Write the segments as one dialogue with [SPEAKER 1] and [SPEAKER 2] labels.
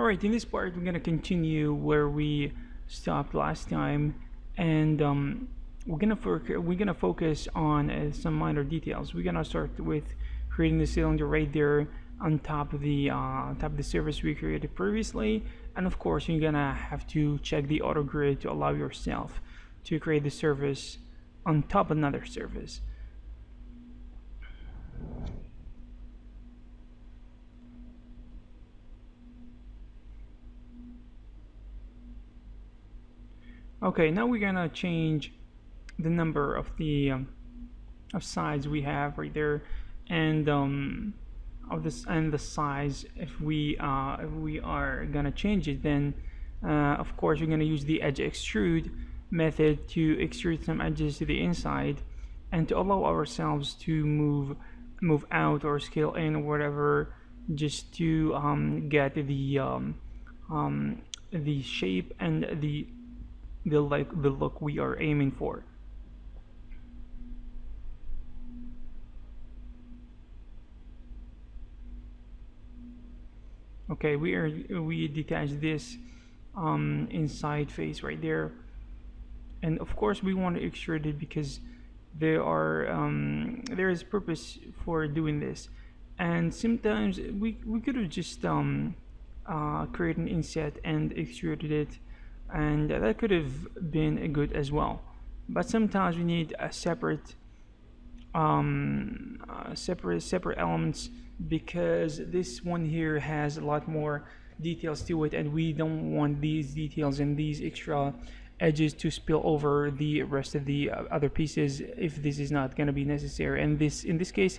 [SPEAKER 1] Alright, in this part we're gonna continue where we stopped last time, and we're gonna focus on some minor details. We're gonna start with creating the cylinder right there on top of the surface we created previously, and of course you're gonna have to check the auto grid to allow yourself to create the surface on top of another surface. Okay, now we're gonna change the number of the of sides we have right there, and of this and the size. If we are gonna change it, then of course we're gonna use the edge extrude method to extrude some edges to the inside, and to allow ourselves to move out or scale in or whatever, just to get the shape and the look we are aiming for. Okay, we detach this inside face right there, and of course we want to extrude it because there is purpose for doing this, and sometimes we could have just created an inset and extruded it, and that could have been good as well. But sometimes we need a separate separate elements, because this one here has a lot more details to it, and we don't want these details and these extra edges to spill over the rest of the other pieces if this is not going to be necessary, and in this case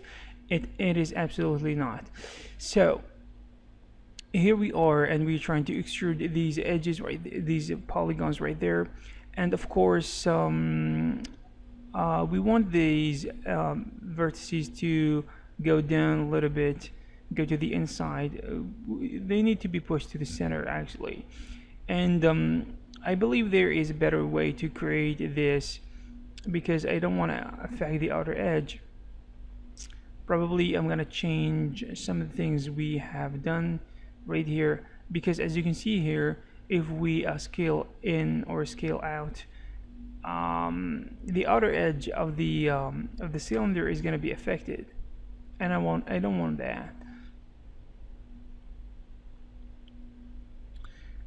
[SPEAKER 1] it is absolutely not. So here we are, and we're trying to extrude these edges these polygons right there, and of course we want these vertices to go down a little bit, go to the inside. They need to be pushed to the center actually, and I believe there is a better way to create this, because I don't want to affect the outer edge. Probably I'm gonna change some of the things we have done right here, because as you can see here, if we scale in or scale out, the outer edge of the cylinder is going to be affected, and I don't want that.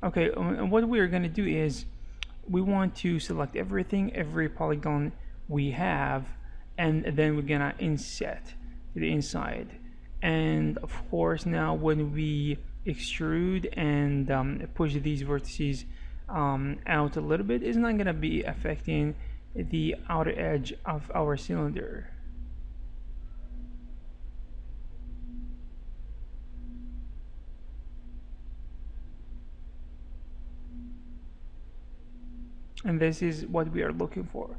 [SPEAKER 1] Okay, what we're going to do is we want to select every polygon we have, and then we're gonna inset to the inside. And of course now when we extrude and push these vertices out a little bit, it's not going to be affecting the outer edge of our cylinder. And this is what we are looking for.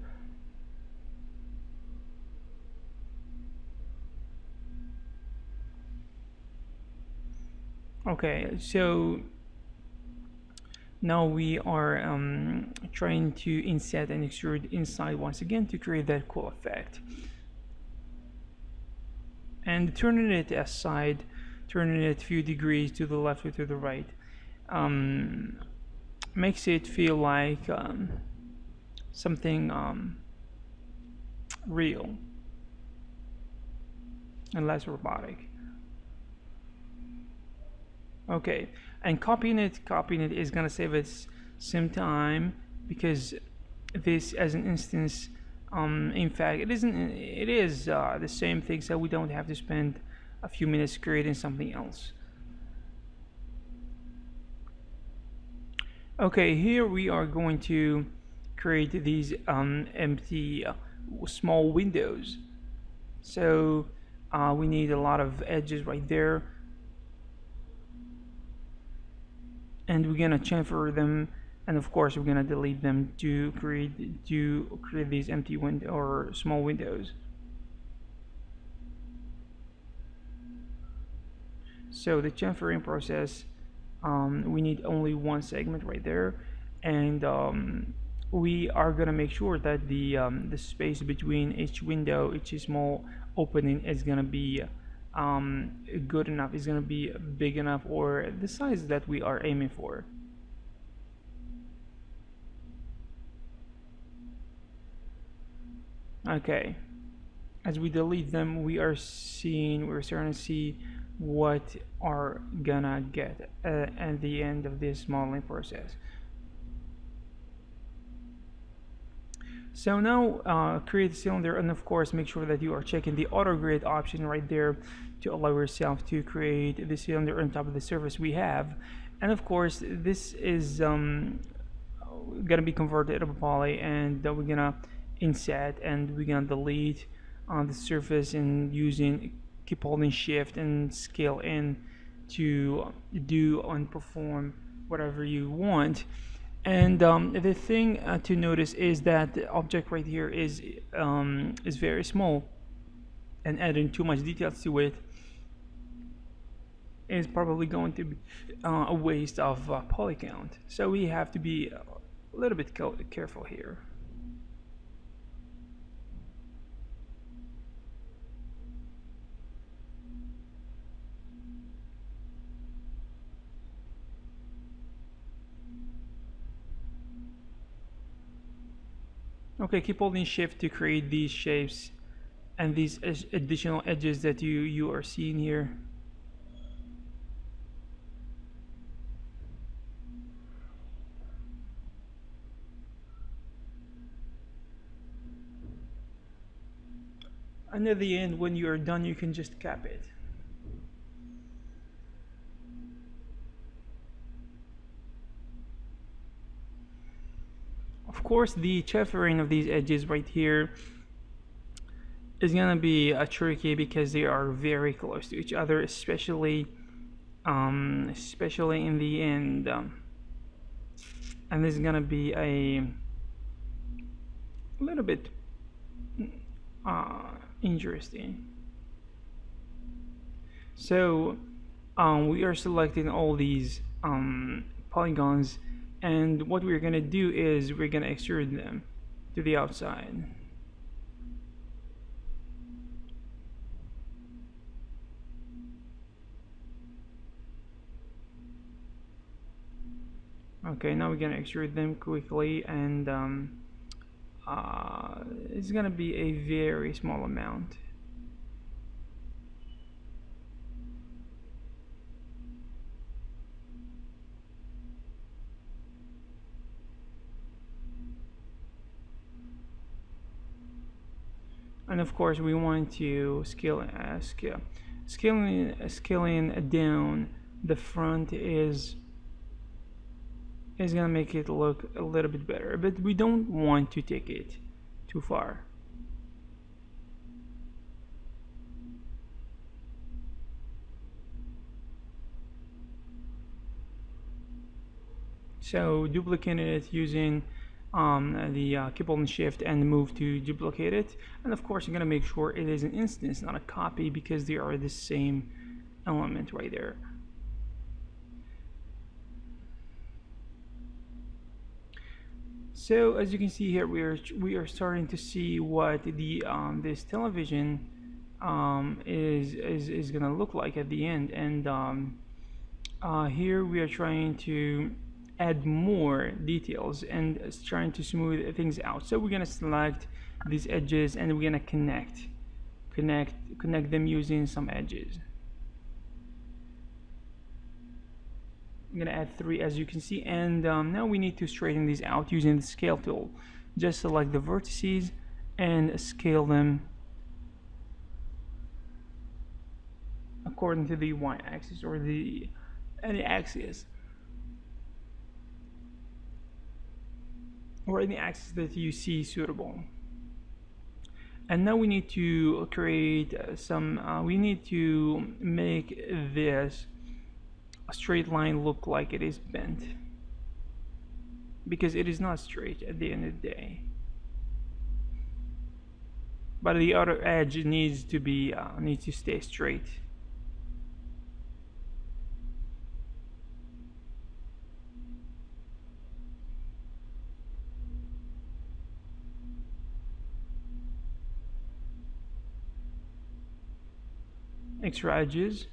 [SPEAKER 1] Okay, so now we are trying to inset and extrude inside once again to create that cool effect. And turning it aside, turning it a few degrees to the left or to the right, makes it feel like something real and less robotic. Okay, and copying it is gonna save us some time, because this, as an instance, in fact it is the same thing, so we don't have to spend a few minutes creating something else. Okay, here we are going to create these empty small windows, so we need a lot of edges right there, and we're gonna chamfer them, and of course we're gonna delete them to create these empty window or small windows. So the chamfering process, we need only one segment right there, and we are gonna make sure that the space between each window, each small opening, is gonna be good enough, is going to be big enough, or the size that we are aiming for. Okay, as we delete them, we're starting to see what are gonna get at the end of this modeling process. So now create a cylinder, and of course make sure that you are checking the auto grid option right there to allow yourself to create the cylinder on top of the surface we have. And of course this is gonna be converted to a poly, and we're gonna inset, and we're gonna delete on the surface, and using keep holding shift and scale in to do and perform whatever you want. And the thing to notice is that the object right here is very small, and adding too much details to it is probably going to be a waste of poly count. So we have to be a little bit careful here. Okay, keep holding shift to create these shapes and these additional edges that you are seeing here. And at the end, when you are done, you can just cap it. Of course, the chamfering of these edges right here is gonna be tricky because they are very close to each other, especially in the end. And this is gonna be a little bit interesting. So we are selecting all these polygons, and what we're gonna do is we're gonna extrude them to the outside. Okay, now we're gonna extrude them quickly, and it's gonna be a very small amount. And of course we want to scaling down the front is gonna make it look a little bit better, but we don't want to take it too far. So duplicating it using the keep holding shift and move to duplicate it, and of course you're gonna make sure it is an instance, not a copy, because they are the same element right there. So as you can see here, we are starting to see what the this television is gonna look like at the end, and here we are trying to add more details and trying to smooth things out. So we're gonna select these edges, and we're gonna connect them using some edges. I'm gonna add 3, as you can see, and now we need to straighten these out using the scale tool. Just select the vertices and scale them according to the y-axis or any axis, or any axis that you see suitable. And now we need to create we need to make this straight line look like it is bent, because it is not straight at the end of the day, but the outer edge needs to stay straight. extra edges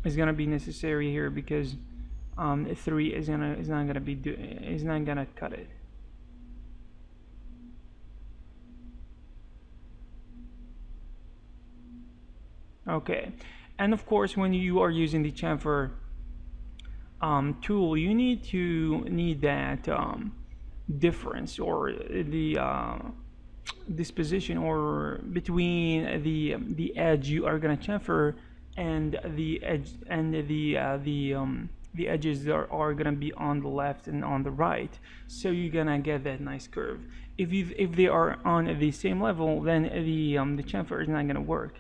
[SPEAKER 1] is gonna be necessary here because 3 is not gonna cut it. Okay, and of course when you are using the chamfer tool, you need that difference, or the disposition, or between the edge you are gonna chamfer and the edge, and the edges that are gonna be on the left and on the right, so you're gonna get that nice curve. If they are on the same level, then the chamfer is not gonna work.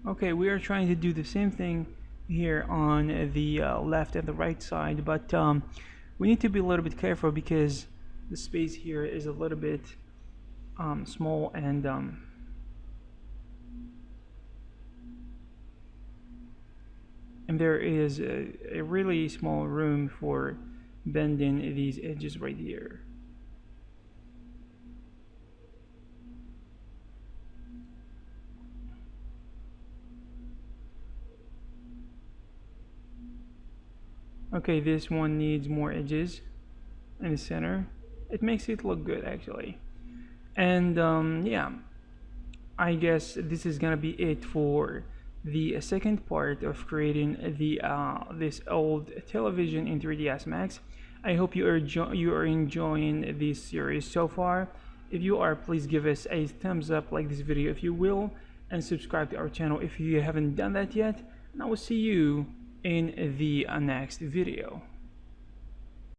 [SPEAKER 1] Okay, we are trying to do the same thing here on the left and the right side, but we need to be a little bit careful because the space here is a little bit small, and there is a really small room for bending these edges right here. Okay, this one needs more edges in the center. It makes it look good actually. And yeah, I guess this is gonna be it for the second part of creating the this old television in 3ds Max. I hope you are enjoying this series so far. If you are, please give us a thumbs up, like this video if you will, and subscribe to our channel if you haven't done that yet. And I will see you in the next video.